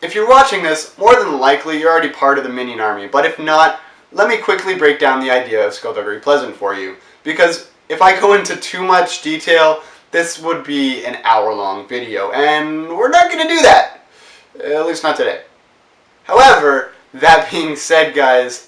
If you're watching this, more than likely you're already part of the Minion Army, but if not, let me quickly break down the idea of Skulduggery Pleasant for you, because if I go into too much detail, this would be an hour-long video, and we're not going to do that. At least not today. However, that being said, guys,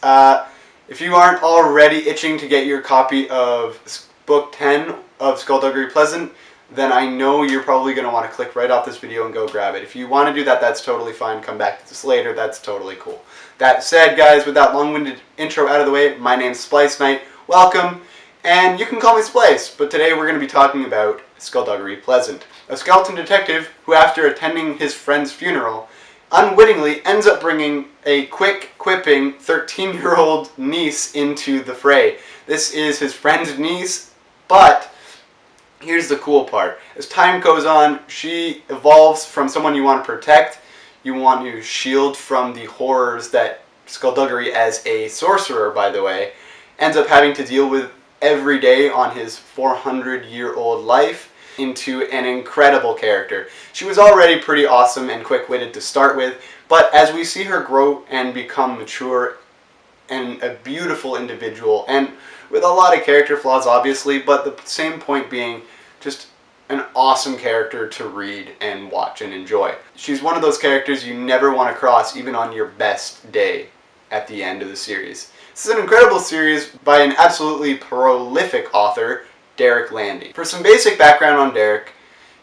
if you aren't already itching to get your copy of Book 10 of Skulduggery Pleasant, then I know you're probably going to want to click right off this video and go grab it. If you want to do that, that's totally fine. Come back to this later. That's totally cool. That said, guys, with that long-winded intro out of the way, my name's Splice Knight. Welcome, and you can call me Splice, but today we're going to be talking about Skulduggery Pleasant, a skeleton detective who, after attending his friend's funeral, unwittingly ends up bringing a quick-quipping 13-year-old niece into the fray. This is his friend's niece, but here's the cool part. As time goes on, she evolves from someone you want to protect, you want to shield from the horrors that Skulduggery, as a sorcerer, by the way, ends up having to deal with every day on his 400-year-old life, into an incredible character. She was already pretty awesome and quick-witted to start with, but as we see her grow and become mature and a beautiful individual, and with a lot of character flaws obviously, but the same point being just an awesome character to read and watch and enjoy. She's one of those characters you never want to cross even on your best day at the end of the series. This is an incredible series by an absolutely prolific author, Derek Landy. For some basic background on Derek,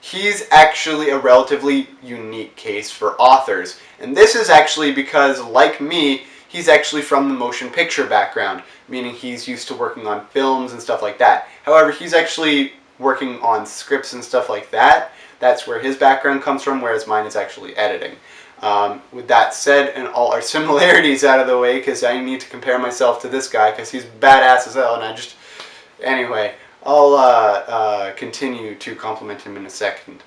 he's actually a relatively unique case for authors. And this is actually because, like me, he's actually from the motion picture background, meaning he's used to working on films and stuff like that. However, he's actually working on scripts and stuff like that. That's where his background comes from, whereas mine is actually editing. With that said, and all our similarities out of the way, because I need to compare myself to this guy, because he's badass as hell, and I just... Anyway, I'll continue to compliment him in a second.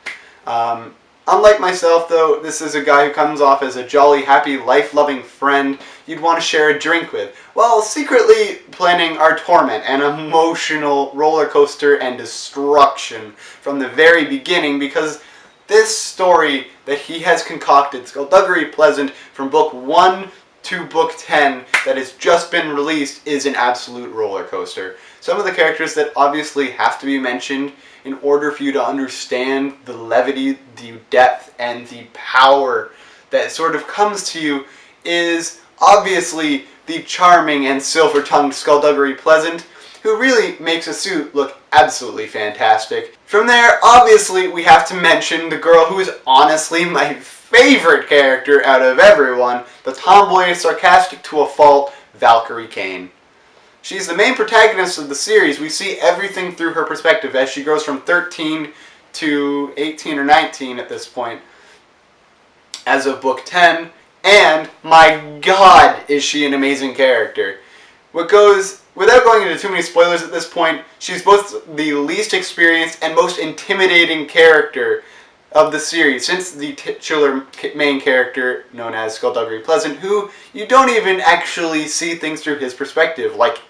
Unlike myself, though, this is a guy who comes off as a jolly, happy, life-loving friend you'd want to share a drink with, while secretly planning our torment and emotional roller coaster and destruction from the very beginning, because this story that he has concocted, Skulduggery Pleasant, from Book 1 to Book 10, that has just been released, is an absolute roller coaster. Some of the characters that obviously have to be mentioned in order for you to understand the levity, the depth, and the power that sort of comes to you is obviously the charming and silver-tongued Skulduggery Pleasant, who really makes a suit look absolutely fantastic. From there, obviously, we have to mention the girl who is honestly my favorite character out of everyone, the tomboy, sarcastic to a fault, Valkyrie Kane. She's the main protagonist of the series. We see everything through her perspective as she grows from 13 to 18 or 19 at this point as of Book 10, and my god, is she an amazing character. Without going into too many spoilers at this point, she's both the least experienced and most intimidating character of the series, since the titular main character known as Skulduggery Pleasant, who you don't even actually see things through his perspective, like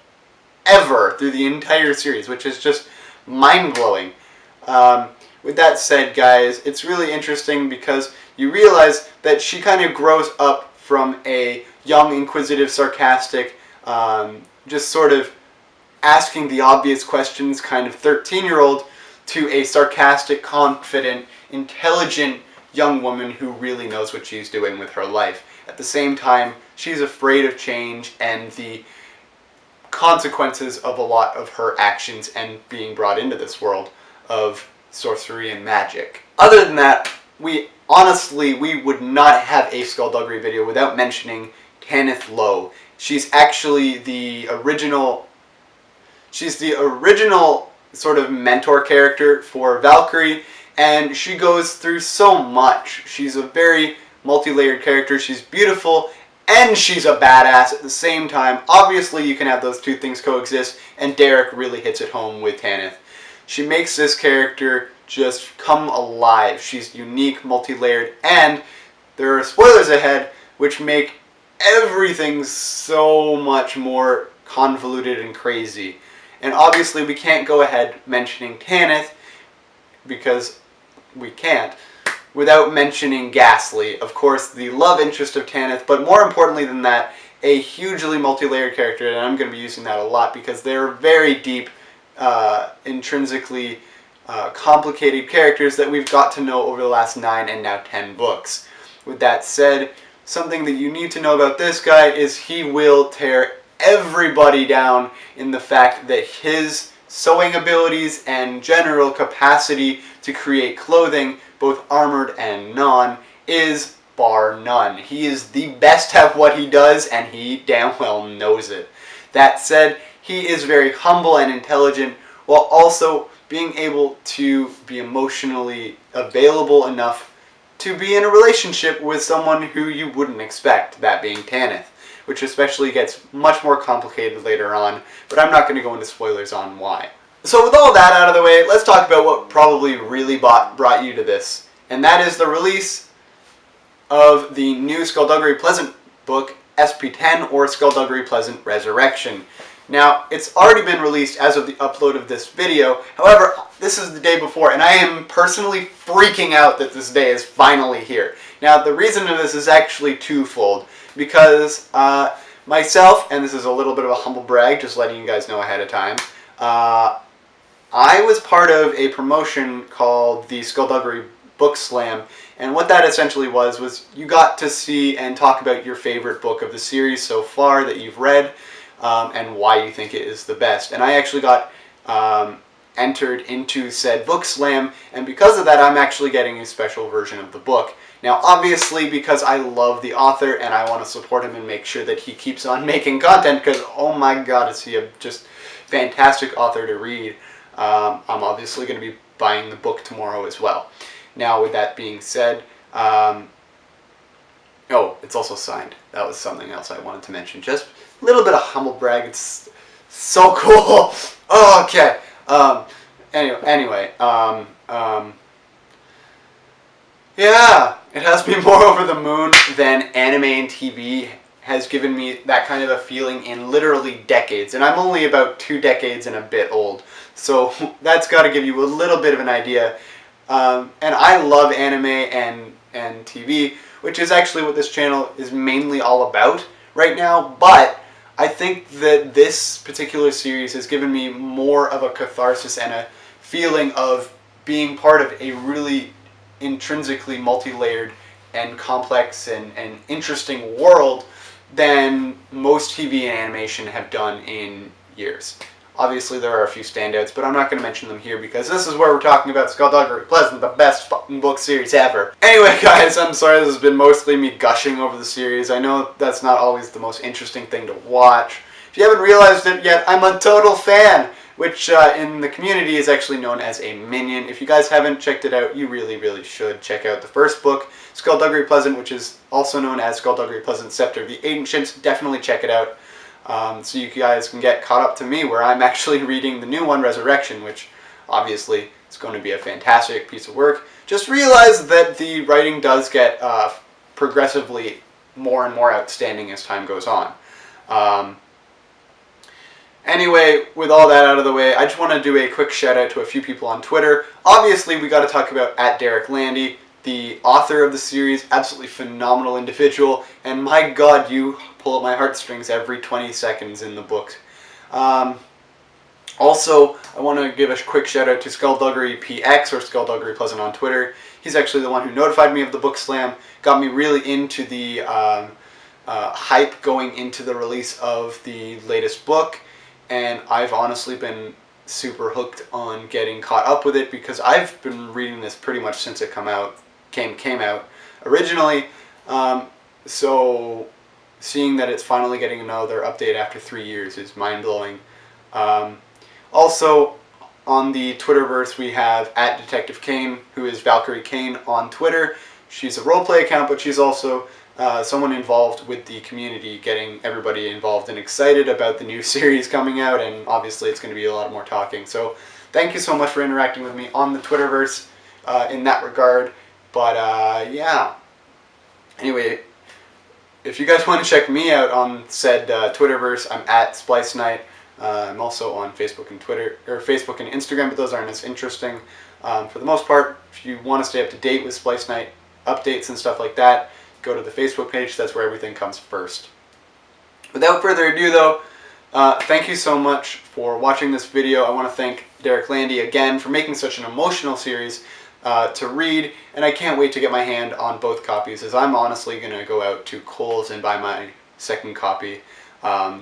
ever, through the entire series, which is just mind-blowing. With that said, guys, it's really interesting because you realize that she kind of grows up from a young, inquisitive, sarcastic, just sort of asking the obvious questions kind of 13-year-old to a sarcastic, confident, intelligent young woman who really knows what she's doing with her life. At the same time, she's afraid of change and the consequences of a lot of her actions and being brought into this world of sorcery and magic. Other than that, we would not have a Skulduggery video without mentioning Tanith Lowe. She's actually the original sort of mentor character for Valkyrie, and she goes through so much. She's a very multi-layered character. She's beautiful, and she's a badass at the same time. Obviously, you can have those two things coexist, and Derek really hits it home with Tanith. She makes this character just come alive. She's unique, multi-layered, and there are spoilers ahead which make everything so much more convoluted and crazy. And obviously we can't go ahead mentioning Tanith because we can't. without mentioning Ghastly, of course, the love interest of Tanith, but more importantly than that, a hugely multi-layered character, and I'm going to be using that a lot because they're very deep, intrinsically complicated characters that we've got to know over the last 9 and now 10 books. With that said, something that you need to know about this guy is he will tear everybody down in the fact that his sewing abilities and general capacity to create clothing, both armored and non, is bar none. He is the best at what he does, and he damn well knows it. That said, he is very humble and intelligent, while also being able to be emotionally available enough to be in a relationship with someone who you wouldn't expect, that being Tanith, which especially gets much more complicated later on, but I'm not going to go into spoilers on why. So with all that out of the way, let's talk about what probably really brought you to this, and that is the release of the new Skulduggery Pleasant book, SP10, or Skulduggery Pleasant Ressurection. Now, it's already been released as of the upload of this video. However, this is the day before, and I am personally freaking out that this day is finally here. Now, the reason for this is actually twofold, because myself, and this is a little bit of a humble brag, just letting you guys know ahead of time, I was part of a promotion called the Skulduggery Book Slam, and what that essentially was you got to see and talk about your favorite book of the series so far that you've read, and why you think it is the best. And I actually got entered into said book slam, and because of that I'm actually getting a special version of the book. Now obviously, because I love the author and I want to support him and make sure that he keeps on making content, because oh my god, is he a just fantastic author to read, I'm obviously going to be buying the book tomorrow as well. Now with that being said, oh, it's also signed. That was something else I wanted to mention. Just a little bit of humble brag. It's so cool. Oh, okay. Anyway, yeah, it has me more over the moon than anime and TV has given me that kind of a feeling in literally decades. And I'm only about 2 decades and a bit old. So that's got to give you a little bit of an idea. And I love anime and TV, which is actually what this channel is mainly all about right now. But I think that this particular series has given me more of a catharsis and a feeling of being part of a really intrinsically multi-layered and complex and interesting world than most TV and animation have done in years. Obviously there are a few standouts, but I'm not going to mention them here because this is where we're talking about Skulduggery Pleasant, the best fucking book series ever. Anyway guys, I'm sorry this has been mostly me gushing over the series. I know that's not always the most interesting thing to watch. If you haven't realized it yet, I'm a total fan, which in the community is actually known as a minion. If you guys haven't checked it out, you really should check out the first book, Skulduggery Pleasant, which is also known as Skulduggery Pleasant Scepter of the Ancients. Definitely check it out. So you guys can get caught up to me, where I'm actually reading the new one, Resurrection, which obviously is going to be a fantastic piece of work. Just realize that the writing does get progressively more and more outstanding as time goes on. Anyway, with all that out of the way, I just want to do a quick shout out to a few people on Twitter. Obviously, we got to talk about @DerekLandy, the author of the series, absolutely phenomenal individual, and my god, you pull at my heartstrings every 20 seconds in the book. Also, I want to give a quick shout out to Skulduggery PX, or Skulduggery Pleasant on Twitter. He's actually the one who notified me of the book slam, got me really into the hype going into the release of the latest book, and I've honestly been super hooked on getting caught up with it because I've been reading this pretty much since it came out originally. So seeing that it's finally getting another update after 3 years is mind-blowing. Also, on the Twitterverse, we have @Detective Kane, who is Valkyrie Kane on Twitter. She's a roleplay account, but she's also someone involved with the community, getting everybody involved and excited about the new series coming out, and obviously it's going to be a lot more talking. So thank you so much for interacting with me on the Twitterverse in that regard. But yeah, anyway, if you guys want to check me out on said Twitterverse, I'm @SpliceKnight. I'm also on Facebook and Twitter, or Facebook and Instagram, but those aren't as interesting. For the most part, if you want to stay up to date with Splice Night updates and stuff like that, go to the Facebook page. That's where everything comes first. Without further ado though, thank you so much for watching this video. I want to thank Derek Landy again for making such an emotional series to read, and I can't wait to get my hand on both copies, as I'm honestly going to go out to Kohl's and buy my second copy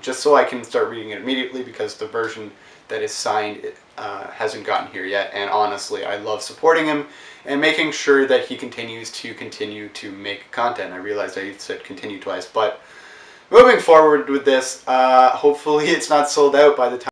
just so I can start reading it immediately, because the version that is signed hasn't gotten here yet, and honestly I love supporting him and making sure that he continues to make content. I realized I said continue twice, but moving forward with this, hopefully it's not sold out by the time